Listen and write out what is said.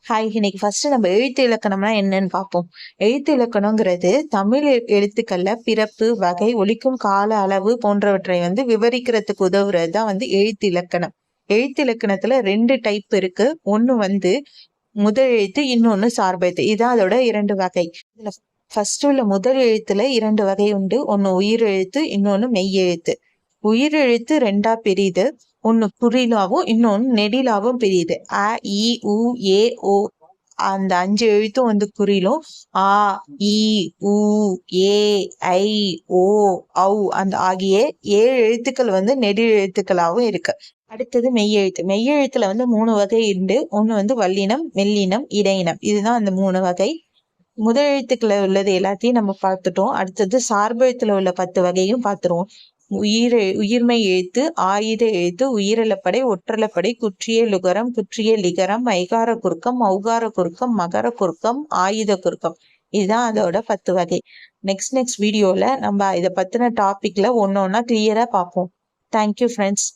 Hi, இன்னைக்கு first நம்ம எழுத்து இலக்கணம்னா என்னன்னு பார்ப்போம். எழுத்து இலக்கணங்கிறது தமிழ் எழுத்துக்கள்ல பிறப்பு, வகை, ஒலிக்கும் கால அளவு போன்றவற்றை விவரிக்கிறதுக்கு உதவுறது தான் எழுத்து இலக்கணம். எழுத்து இலக்கணத்துல 2 டைப் இருக்கு. ஒண்ணு முதல் எழுத்து, இன்னொன்னு சார்பெழுத்து. இதான் அதோட 2 வகை. இதுல ஃபர்ஸ்ட் உள்ள முதல் எழுத்துல 2 வகை உண்டு. ஒண்ணு உயிர் எழுத்து, இன்னொன்னு மெய் எழுத்து. உயிர் எழுத்து 2ஆ பிரியுது. ஒண்ணு குறிலாவும் இன்னொன்னு நெடிலாவும் பிரியுது. அ, இ, உ, ஏ, ஓ அந்த 5 எழுத்தும் குறிலும், ஆ, இ, உ, ஏ, ஐ, ஓ, ஔ அந்த ஆகிய 7 எழுத்துக்கள் நெடில் எழுத்துக்களாகவும் இருக்கு. அடுத்தது மெய்யெழுத்து. மெய்யெழுத்துல 3 வகை உண்டு. ஒண்ணு வல்லினம், மெல்லினம், இடையினம். இதுதான் அந்த 3 வகை. முதல் எழுத்துக்களை உள்ளது எல்லாத்தையும் நம்ம பார்த்துட்டோம். அடுத்தது சார்பெழுத்துல உள்ள 10 வகையும் பார்த்துருவோம். உயிர்மெய் எழுத்து, ஆயுத எழுத்து, உயிரிழப்படை, ஒற்றளப்படை, குற்றிய லுகரம், குற்றிய லிகரம், ஐகார குறுக்கம், ஔகார குறுக்கம், மகர குறுக்கம், ஆயுத குறுக்கம். இதுதான் அதோட 10 வகை. நெக்ஸ்ட் வீடியோல நம்ம இதை பத்தின டாபிக்ல ஒன்னொன்னா கிளியரா பார்ப்போம். Thank you friends.